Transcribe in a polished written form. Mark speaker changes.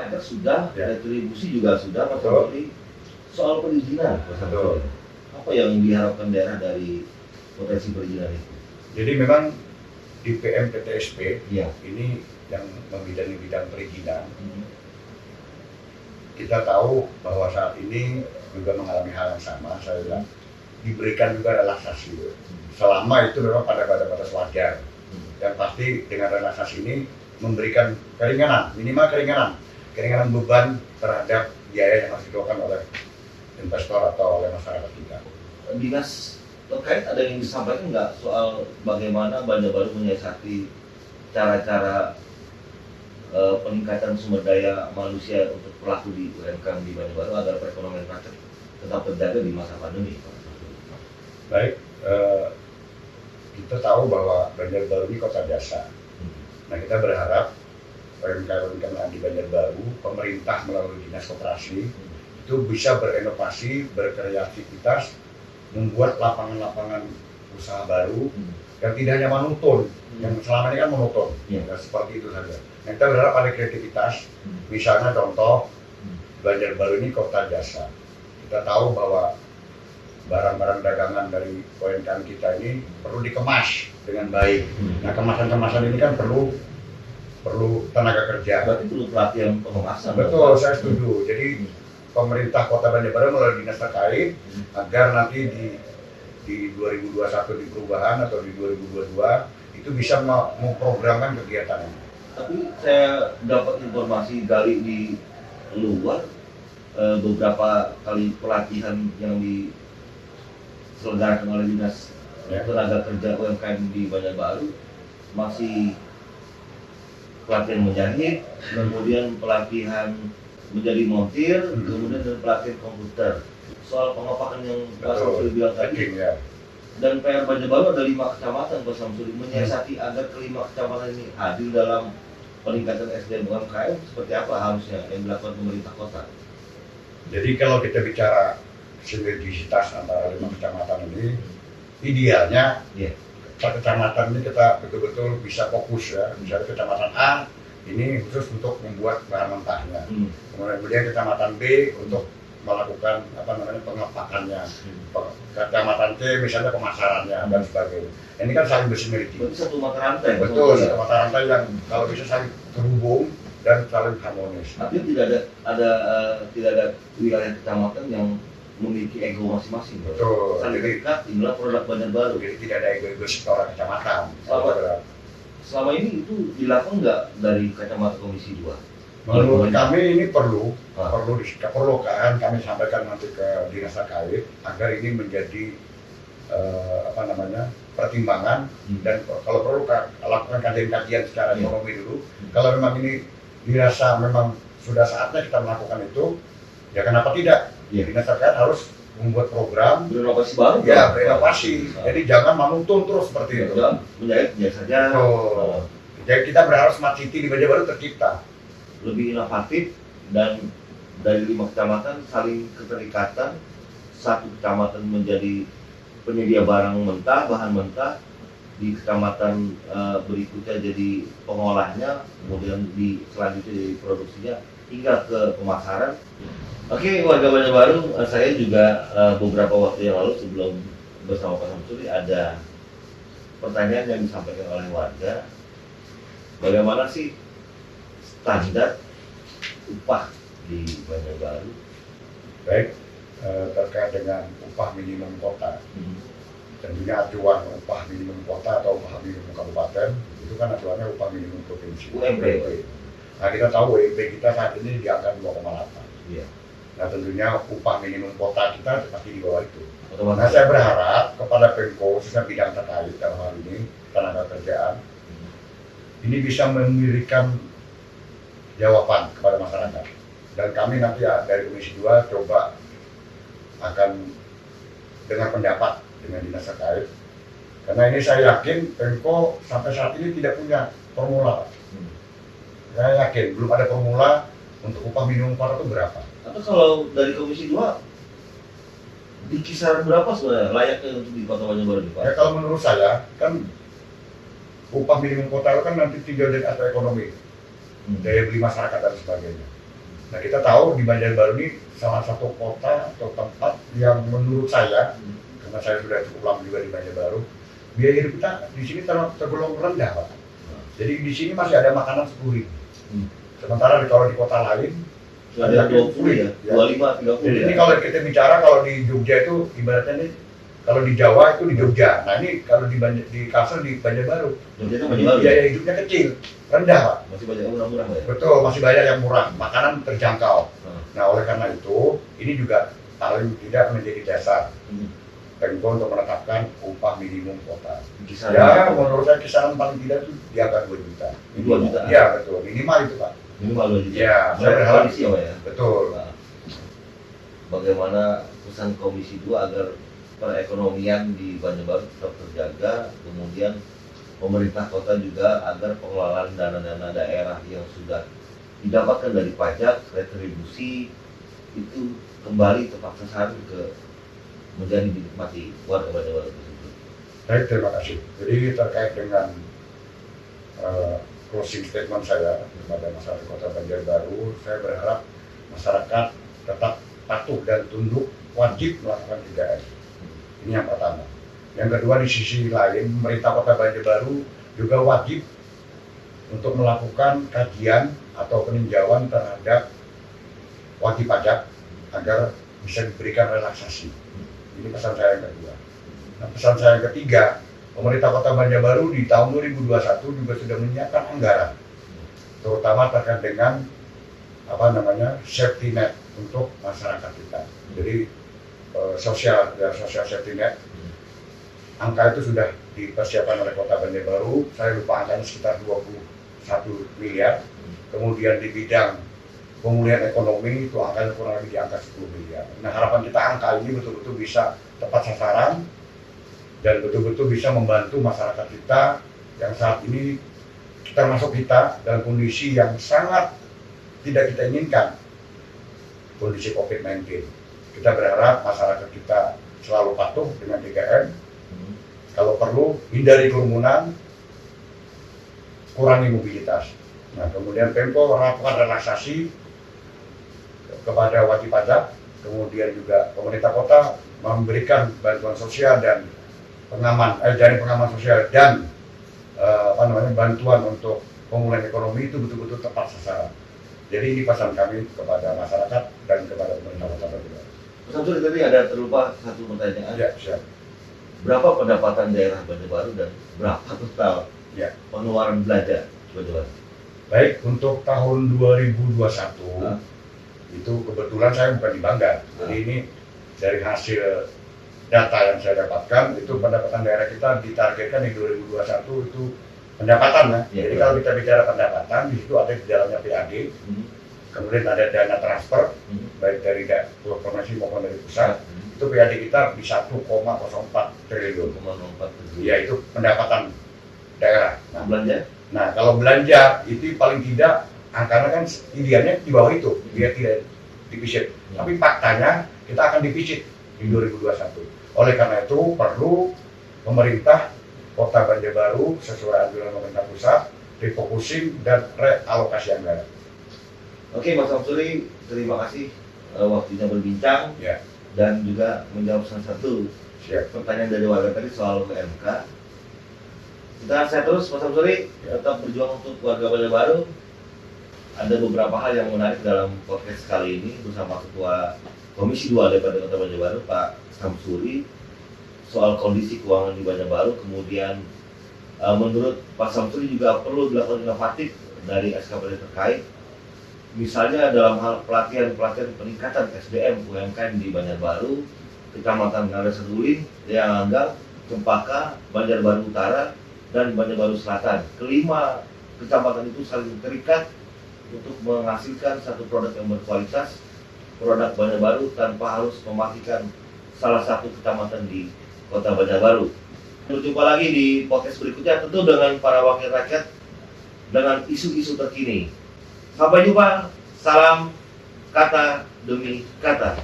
Speaker 1: pajak sudah,
Speaker 2: Ya.
Speaker 1: retribusi juga sudah, Mas
Speaker 2: Betul.
Speaker 1: Samsuri. Soal perizinan, Mas Samsuri. Apa yang diharapkan daerah dari potensi perizinan itu?
Speaker 2: Jadi memang di PMPTSP
Speaker 1: Iya.
Speaker 2: ini yang membidangi bidang perizinan, kita tahu bahwa saat ini juga mengalami hal yang sama. Saya bilang diberikan juga relaksasi selama itu memang pada batas wajar. Yang pasti dengan relaksasi ini memberikan keringanan, minimal keringanan beban terhadap biaya yang harus dikeluarkan oleh investor atau oleh masyarakat kita.
Speaker 1: Dinas terkait ada yang disampaikan nggak soal bagaimana Banjarbaru menyiasati cara-cara peningkatan sumber daya manusia untuk pelaku di UMKM di Banjarbaru agar perekonomian rakyat tetap terjaga di masa pandemi?
Speaker 2: Baik, kita tahu bahwa Banjarbaru ini kota jasa. Nah, kita berharap UMKM di Banjarbaru, pemerintah melalui dinas koperasi itu bisa berinovasi, berkreativitas, membuat lapangan-lapangan usaha baru yang tidak hanya monoton, yang selama ini kan monoton, ya, seperti itu saja. Nah, kita berharap ada kreativitas, misalnya contoh Banjarbaru ini kota jasa. Kita tahu bahwa barang-barang dagangan dari UMKM kita ini perlu dikemas dengan baik. Nah, kemasan-kemasan ini kan perlu tenaga kerja.
Speaker 1: Berarti perlu pelatihan pengemasan.
Speaker 2: Betul, saya setuju. Jadi pemerintah Kota Banjarbaru melalui dinas terkait agar nanti di 2021 di perubahan atau di 2022 itu bisa memprogramkan kegiatan ini.
Speaker 1: Tapi saya dapat informasi dari di luar beberapa kali pelatihan yang diselenggarakan oleh dinas tenaga kerja UMKM di Banjarbaru masih pelatihan menjahit, kemudian pelatihan menjadi montir, kemudian dan pelatihan komputer. Soal pengopakan yang Pak Samsuri bilang tadi,
Speaker 2: ya.
Speaker 1: dan PR Banjarbaru ada 5 kecamatan, Pak Samsuri, menyiasati agar kelima kecamatan ini hadir dalam peningkatan SDM UMKM. Seperti apa harusnya yang dilakukan pemerintah kota?
Speaker 2: Jadi kalau kita bicara sinergisitas antara 5 kecamatan ini, idealnya per kecamatan ini kita betul-betul bisa fokus ya. Misalnya kecamatan A ini khusus untuk membuat bahan mentahnya, kemudian kecamatan B untuk melakukan pengepakannya, kecamatan C misalnya pemasarannya dan sebagainya. Ini kan saling bersinergi.
Speaker 1: Berarti satu mata rantai.
Speaker 2: Betul, satu mata rantai yang kalau bisa saling terhubung dan saling harmonis.
Speaker 1: Artinya tidak ada wilayah kecamatan yang memiliki ego masing-masing.
Speaker 2: Betul.
Speaker 1: Saling dekat, inilah produk Banjarbaru.
Speaker 2: Jadi tidak ada ego-ego sektoral kecamatan.
Speaker 1: Selama ini itu dilakukan nggak dari kacamata Komisi 2?
Speaker 2: Menurut kami ini perlu kan kami sampaikan nanti ke dinas terkait agar ini menjadi pertimbangan dan kalau perlu lakukan kajian-kajian secara ekonomi dulu. Kalau memang ini dirasa memang sudah saatnya kita melakukan itu, ya kenapa tidak? Dinas terkait harus membuat program
Speaker 1: berinovasi baru.
Speaker 2: Ya, berinovasi. Jadi jangan monoton terus seperti itu.
Speaker 1: Menjahit biasa saja.
Speaker 2: Jadi kita berharap smart city di Banjarbaru tercipta.
Speaker 1: Lebih inovatif dan dari 5 kecamatan saling keterikatan. Satu kecamatan menjadi penyedia barang mentah, bahan mentah, di kecamatan berikutnya jadi pengolahnya, kemudian selanjutnya jadi produksinya hingga ke pemasaran. Oke, warga Banjarbaru, saya juga beberapa waktu yang lalu sebelum bersama Pak Samsuri ada pertanyaan yang disampaikan oleh warga. Bagaimana sih standar upah di Banjarbaru?
Speaker 2: Baik, terkait dengan upah minimum kota. Tentunya acuan upah minimum kota atau upah minimum kabupaten itu kan acuannya upah minimum provinsi.
Speaker 1: UMP.
Speaker 2: Nah, kita tahu UMP kita saat ini di angka 2,8.
Speaker 1: Iya.
Speaker 2: Nah, tentunya upah minimum kota kita pasti di bawah itu.
Speaker 1: Otomatis.
Speaker 2: Nah, saya berharap kepada Pemko, khususnya bidang terkait dalam hal ini tenaga kerjaan, ini bisa memberikan jawaban kepada masyarakat. Dan kami nanti dari Komisi 2 coba akan dengan pendapat dengan dinas terkait. Karena ini saya yakin Pemko sampai saat ini tidak punya formula. Saya yakin belum ada formula untuk upah minimum kota itu berapa.
Speaker 1: Atau kalau dari Komisi 2 di kisaran berapa sebenarnya layaknya untuk di Kota Banjarbaru Pak?
Speaker 2: Ya, kalau menurut saya kan upah minimum kota itu kan nanti tinggal dari aspek ekonomi, daya beli masyarakat dan sebagainya. Nah kita tahu di Banjarbaru ini salah satu kota atau tempat yang menurut saya, karena saya sudah cukup lama juga di Banjarbaru, biaya hidup kita di sini tergolong rendah, Pak. Jadi di sini masih ada makanan 10.000. Sementara kalau di kota lain
Speaker 1: Ada 20 ya, 25, 30
Speaker 2: jadi
Speaker 1: ya.
Speaker 2: ini kalau kita bicara kalau di Jogja itu ibaratnya nih, kalau di Jawa itu di Jogja. Nah ini kalau di Kalsel di Banjarbaru,
Speaker 1: Jogja itu
Speaker 2: ini
Speaker 1: Banjarbaru.
Speaker 2: biaya hidupnya kecil, rendah, Pak.
Speaker 1: Masih banyak yang murah-murah ya.
Speaker 2: Betul, masih banyak yang murah, makanan terjangkau.
Speaker 1: Hmm.
Speaker 2: Nah oleh karena itu, ini juga paling tidak menjadi dasar Pemko untuk menetapkan upah minimum kota.
Speaker 1: Kisaran
Speaker 2: Ya,
Speaker 1: berapa?
Speaker 2: menurut saya kisaran paling tidak itu di angka 2 juta.
Speaker 1: 2 juta?
Speaker 2: Ya betul, minimal itu Pak.
Speaker 1: Minimal 2 juta.
Speaker 2: Ya, saya
Speaker 1: Saya
Speaker 2: berharap
Speaker 1: kondisi ya, Pak ya.
Speaker 2: betul.
Speaker 1: Nah, bagaimana pesan Komisi 2 agar perekonomian di Banjarbaru tetap terjaga, kemudian pemerintah kota juga agar pengelolaan dana-dana daerah yang sudah didapatkan dari pajak, retribusi itu kembali tepat sasaran ke menjadi dinikmati warga Banjarbaru tersebut.
Speaker 2: Baik, terima kasih. Jadi terkait dengan closing statement saya kepada masyarakat Kota Banjarbaru, saya berharap masyarakat tetap patuh dan tunduk, wajib melakukan 3M. Ini yang pertama. Yang kedua, di sisi lain, pemerintah Kota Banjarbaru juga wajib untuk melakukan kajian atau peninjauan terhadap wajib pajak agar bisa diberikan relaksasi. Ini pesan saya yang kedua. Nah, pesan saya yang ketiga, pemerintah Kota Banjarbaru di tahun 2021 juga sudah menyiapkan anggaran, terutama terkait dengan safety net untuk masyarakat kita. Jadi sosial safety net, angka itu sudah dipersiapkan oleh Kota Banjarbaru. Saya lupa angkanya sekitar 21 miliar. Kemudian di bidang pemulihan ekonomi itu angkanya kurang lebih di angka 10 miliar. Nah harapan kita angka ini betul-betul bisa tepat sasaran dan betul-betul bisa membantu masyarakat kita yang saat ini termasuk kita dalam kondisi yang sangat tidak kita inginkan, kondisi COVID-19. Kita berharap masyarakat kita selalu patuh dengan 3M. Kalau perlu hindari kerumunan, kurangi mobilitas. Nah kemudian Pemko melakukan relaksasi kepada wajib pajak, kemudian juga pemerintah kota memberikan bantuan sosial dan pengaman sosial dan bantuan untuk pemulihan ekonomi itu betul-betul tepat sasaran. Jadi ini pesan kami kepada masyarakat dan kepada pemerintah kota Banjarbaru.
Speaker 1: Mas Samsuri, tadi ada terlupa satu pertanyaan.
Speaker 2: Ya, siap.
Speaker 1: Berapa pendapatan daerah Banjarbaru dan berapa total
Speaker 2: Ya.
Speaker 1: pengeluaran belanja Banjarbaru?
Speaker 2: Baik, untuk tahun 2021 itu kebetulan saya bukan di Banggar. Jadi ini dari hasil data yang saya dapatkan, itu pendapatan daerah kita ditargetkan di 2021 itu pendapatan ya.
Speaker 1: Ya,
Speaker 2: Jadi
Speaker 1: ya.
Speaker 2: kalau kita bicara pendapatan, di situ ada di dalamnya PAD, kemudian ada dana transfer baik dari provinsi maupun dari pusat. Itu PAD kita di 1,04 triliun.
Speaker 1: 1,04 triliun.
Speaker 2: Ya itu pendapatan daerah.
Speaker 1: Belanja?
Speaker 2: Nah kalau belanja itu paling tidak angkanya kan idealnya di bawah itu, dia tidak divisit. Tapi faktanya kita akan divisit di 2021. Oleh karena itu perlu pemerintah Kota Banjarbaru sesuai anjuran pemerintah pusat refocusing dan realokasi anggaran.
Speaker 1: Oke Mas Samsuri, terima kasih waktunya berbincang
Speaker 2: Ya,
Speaker 1: dan juga menjawab salah satu
Speaker 2: siap.
Speaker 1: pertanyaan dari warga tadi soal UMK. Kita saya terus Mas Samsuri tetap berjuang untuk warga Banjarbaru. Ada beberapa hal yang menarik dalam podcast kali ini bersama Ketua Komisi 2 DPRD Kota Banjarbaru Pak Samsuri soal kondisi keuangan di Banjarbaru. Kemudian menurut Pak Samsuri juga perlu dilakukan inovatif dari SKPD terkait, misalnya dalam hal pelatihan peningkatan SDM UMKM di Banjarbaru, Kecamatan Ngada Seruling, Lianganggang, Cempaka, Banjarbaru Utara, dan Banjarbaru Selatan. Kelima kecamatan itu saling terikat untuk menghasilkan satu produk yang berkualitas, produk Banjarbaru tanpa harus mematikan salah satu kecamatan di Kota Banjarbaru. Berjumpa lagi di podcast berikutnya, tentu dengan para wakil rakyat dengan isu-isu terkini. Sampai jumpa, salam kata demi kata.